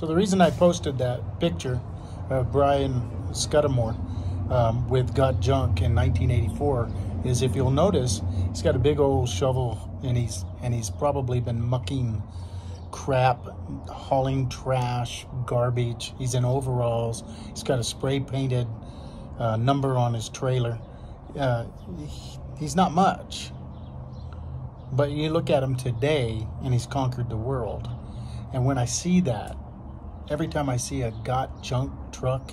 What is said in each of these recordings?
So the reason I posted that picture of Brian Scudamore with Got Junk in 1984 is, if you'll notice, he's got a big old shovel, and he's probably been mucking crap, hauling trash, garbage. He's in overalls. He's got a spray painted number on his trailer. He's not much, but you look at him today and he's conquered the world. And when I see that, every time I see a Got Junk truck,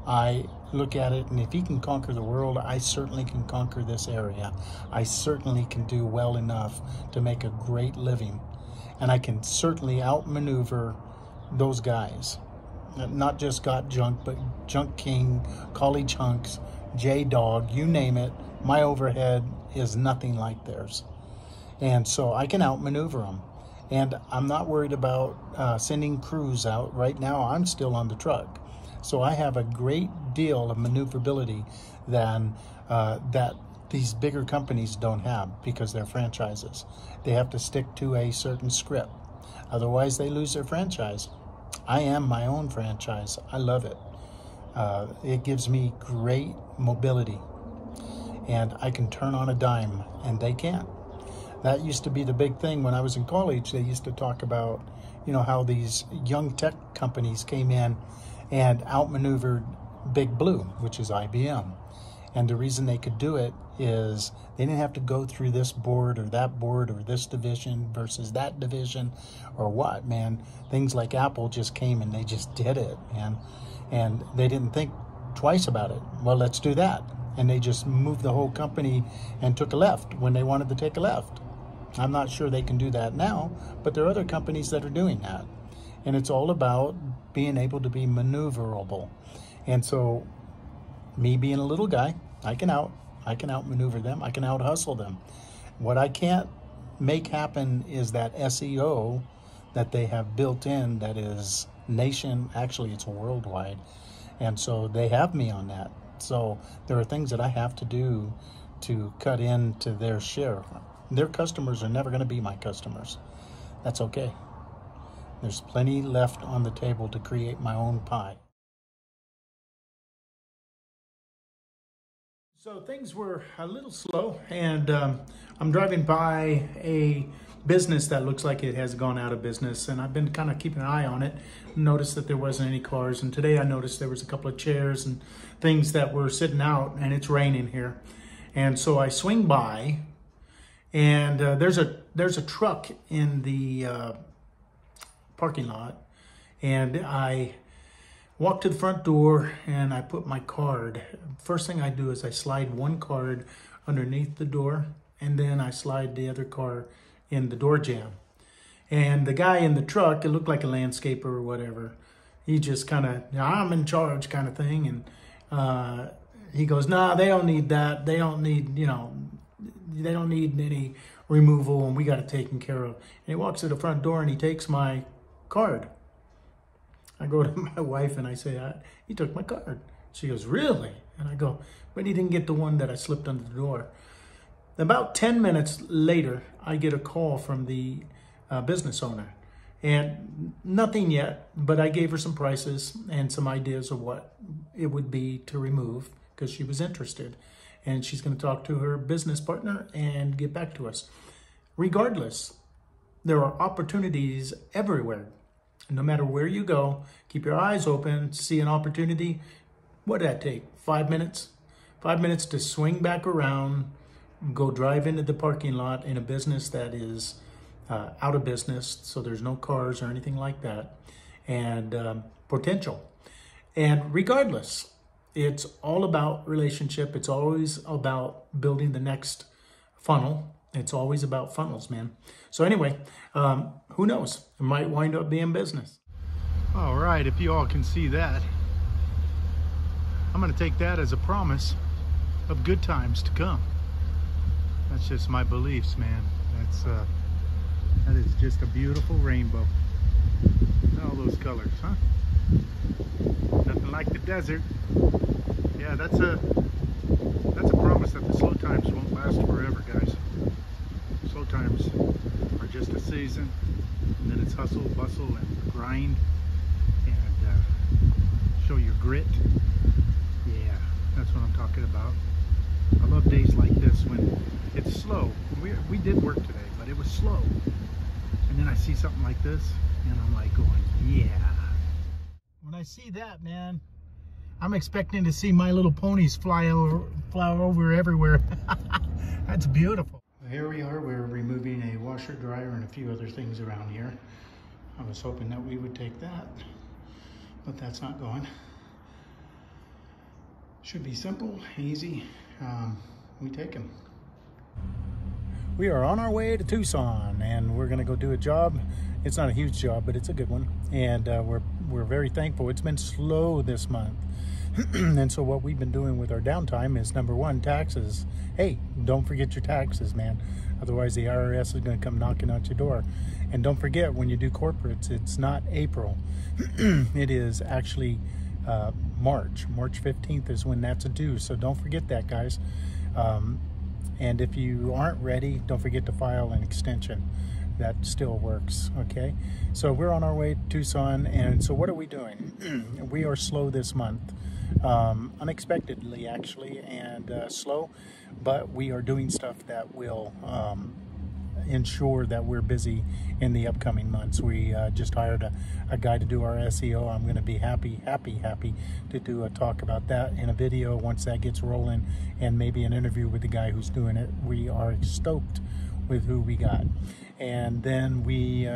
I look at it, and if he can conquer the world, I certainly can conquer this area. I certainly can do well enough to make a great living, and I can certainly outmaneuver those guys. Not just Got Junk, but Junk King, College Hunks, J-Dog, you name it. My overhead is nothing like theirs. And so I can outmaneuver them. And I'm not worried about sending crews out. Right now, I'm still on the truck. So I have a great deal of maneuverability than that these bigger companies don't have, because they're franchises. They have to stick to a certain script. Otherwise, they lose their franchise. I am my own franchise. I love it. It gives me great mobility. And I can turn on a dime, and they can't. That used to be the big thing when I was in college. They used to talk about, you know, how these young tech companies came in and outmaneuvered Big Blue, which is IBM. And the reason they could do it is they didn't have to go through this board or this division versus that division or what, man. Things like Apple just came and they just did it, man. And they didn't think twice about it. Well, let's do that. And they just moved the whole company and took a left when they wanted to take a left. I'm not sure they can do that now, but there are other companies that are doing that. And it's all about being able to be maneuverable. And so, me being a little guy, I can outmaneuver them. I can out hustle them. What I can't make happen is that SEO that they have built in, that is actually it's worldwide. And so they have me on that. So there are things that I have to do to cut into their share. Their customers are never going to be my customers. That's okay. There's plenty left on the table to create my own pie. So things were a little slow, and I'm driving by a business that looks like it has gone out of business, and I've been kind of keeping an eye on it. Noticed that there wasn't any cars, and today I noticed there was a couple of chairs and things that were sitting out, and it's raining here. And so I swing by, and there's a truck in the parking lot, and I walk to the front door and I put my card. First thing I do is I slide one card underneath the door, and then I slide the other card in the door jamb. And the guy in the truck, it looked like a landscaper or whatever, he just kind of, I'm in charge kind of thing. And he goes, nah, they don't need that. They don't need, they don't need any removal, and we got it taken care of. And he walks to the front door and he takes my card. I go to my wife and I say, he took my card. She goes, really? And I go, but he didn't get the one that I slipped under the door. About 10 minutes later, I get a call from the business owner. And nothing yet, but I gave her some prices and some ideas of what it would be to remove, because she was interested. And she's going to talk to her business partner and get back to us. Regardless, there are opportunities everywhere. No matter where you go, keep your eyes open, see an opportunity. What did that take? 5 minutes? 5 minutes to swing back around, go drive into the parking lot in a business that is out of business, so there's no cars or anything like that, and potential. And regardless, it's all about relationship. It's always about building the next funnel. It's always about funnels, man. So anyway, who knows? It might wind up being business. All right, if you all can see that, I'm going to take that as a promise of good times to come. That's just my beliefs, man. That is just a beautiful rainbow. All those colors, huh? Nothing like the desert. Yeah, that's a promise that the slow times won't last forever, guys. Slow times are just a season, and then it's hustle, bustle, and grind, show your grit. Yeah, that's what I'm talking about. I love days like this when it's slow. We did work today, but it was slow. And then I see something like this, and I'm like going, yeah. When I see that, man, I'm expecting to see My Little Ponies fly over everywhere. That's beautiful. Here we are. We're removing a washer, dryer, and a few other things around here. I was hoping that we would take that, but that's not going. Should be simple, easy. We take them. We are on our way to Tucson, and we're gonna go do a job. It's not a huge job, but it's a good one, and we're very thankful. It's been slow this month. And so what we've been doing with our downtime is, number one, taxes. Hey, don't forget your taxes, man. Otherwise the IRS is going to come knocking at your door. And don't forget, when you do corporates, it's not April. It is actually March 15th is when that's due. So don't forget that, guys. And if you aren't ready, don't forget to file an extension. That still works, okay? So we're on our way to Tucson, and so what are we doing? We are slow this month. Unexpectedly, actually, and slow, but we are doing stuff that will ensure that we're busy in the upcoming months. We just hired a guy to do our SEO. I'm going to be happy to do a talk about that in a video once that gets rolling, and maybe an interview with the guy who's doing it. We are stoked with who we got. And then we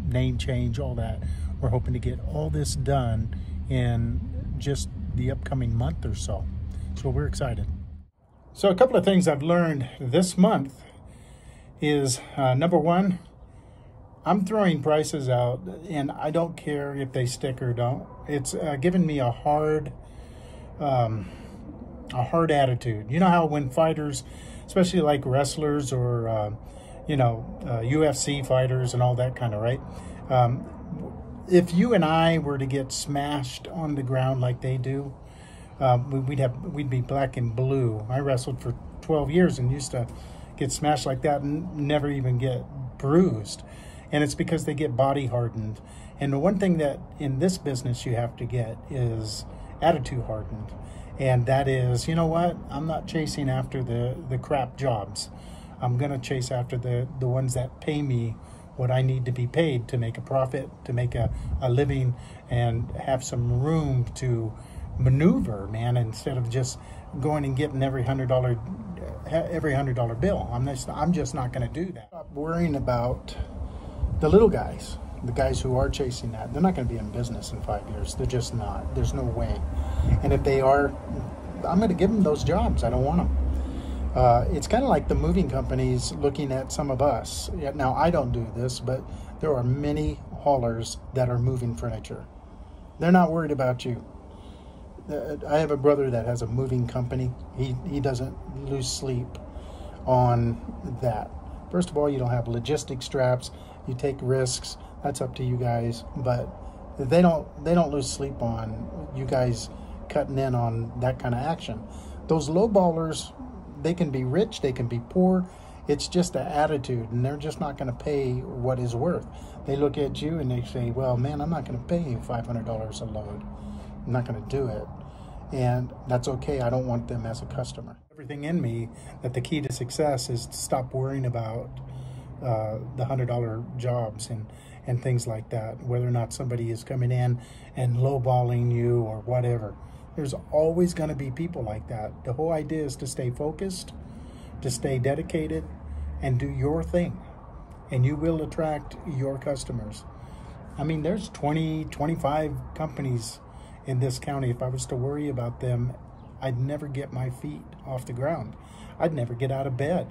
name change, all that. We're hoping to get all this done in just the upcoming month or so. So we're excited. So a couple of things I've learned this month is, number one, I'm throwing prices out, and I don't care if they stick or don't. It's given me a hard attitude. You know how when fighters, especially like wrestlers or UFC fighters and all that kind of, right? If you and I were to get smashed on the ground like they do, we'd be black and blue. I wrestled for 12 years and used to get smashed like that and never even get bruised. And it's because they get body hardened. And the one thing that in this business you have to get is attitude hardened. And that is, you know what? I'm not chasing after the crap jobs. I'm going to chase after the ones that pay me what I need to be paid to make a profit, to make a living, and have some room to maneuver, man, instead of just going and getting every $100 bill. I'm just not going to do that. Stop worrying about the little guys, the guys who are chasing that. They're not going to be in business in 5 years. They're just not. There's no way. And if they are, I'm going to give them those jobs. I don't want them. It's kind of like the moving companies looking at some of us. Now, I don't do this, but there are many haulers that are moving furniture. They're not worried about you. I have a brother that has a moving company. He doesn't lose sleep on that. First of all, you don't have logistic straps. You take risks. That's up to you guys. But they don't lose sleep on you guys cutting in on that kind of action. Those low ballers, they can be rich, they can be poor. It's just an attitude, and they're just not going to pay what is worth. They look at you and they say, well, man, I'm not going to pay you $500 a load. I'm not going to do it. And that's okay. I don't want them as a customer. Everything in me that the key to success is to stop worrying about the $100 jobs and things like that, whether or not somebody is coming in and lowballing you or whatever. There's always going to be people like that. The whole idea is to stay focused, to stay dedicated, and do your thing. And you will attract your customers. I mean, there's 20, 25 companies in this county. If I was to worry about them, I'd never get my feet off the ground. I'd never get out of bed.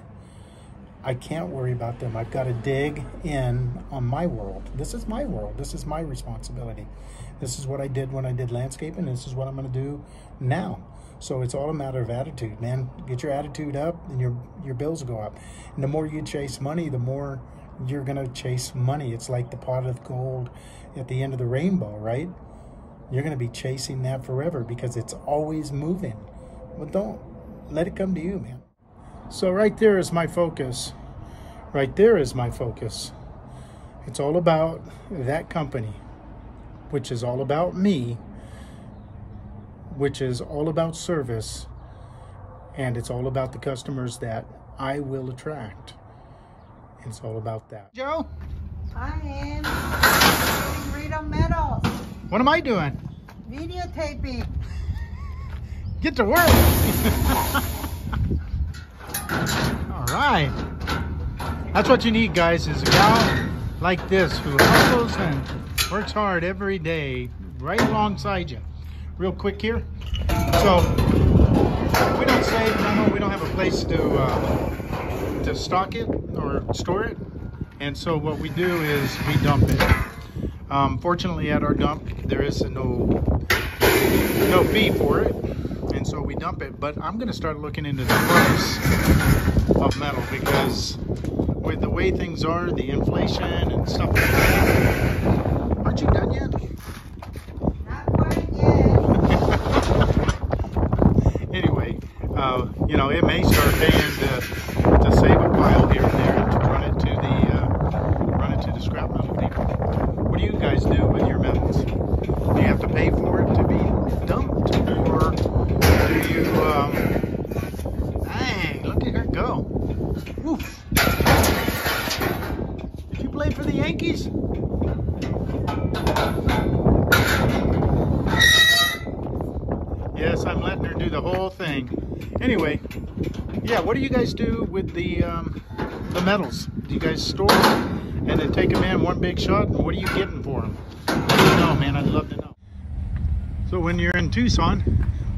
I can't worry about them. I've got to dig in on my world. This is my world. This is my responsibility. This is what I did when I did landscaping. This is what I'm going to do now. So it's all a matter of attitude, man. Get your attitude up and your bills go up. And the more you chase money, the more you're going to chase money. It's like the pot of gold at the end of the rainbow, right? You're going to be chasing that forever because it's always moving. But don't let it come to you, man. So right there is my focus. Right there is my focus. It's all about that company, which is all about me which is all about service, and it's all about the customers that I will attract. It's all about that. Joe? I am getting rid of metals. What am I doing? Videotaping. Get to work. All right. That's what you need, guys, is a gal like this who hustles and works hard every day right alongside you. Real quick here. So we don't save metal. We don't have a place to stock it or store it. And so what we do is we dump it. Fortunately, at our dump, there is no fee for it. And so we dump it. But I'm going to start looking into the price of metal, because with the way things are, the inflation and stuff like that. Aren't you done yet? Not quite yet. Anyway, you know, it may start paying to save a pile here and there and to run it to the scrap metal people. What do you guys do with your metals? Do you have to pay for it to be dumped, or do you? Dang, look at her go! Woof. Did you play for the Yankees? Yes, I'm letting her do the whole thing. Anyway, yeah, what do you guys do with the metals? Do you guys store them and then take them in one big shot, and what are you getting for them? Let me know, man. I'd love to know. So when you're in Tucson,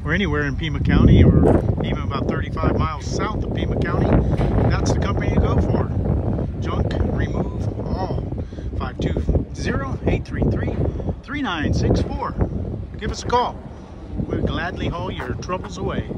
or anywhere in Pima County, or even about 35 miles south of Pima County, that's the company to go for. Junk Remove All. 520-833-3964. Give us a call. We'll gladly haul your troubles away.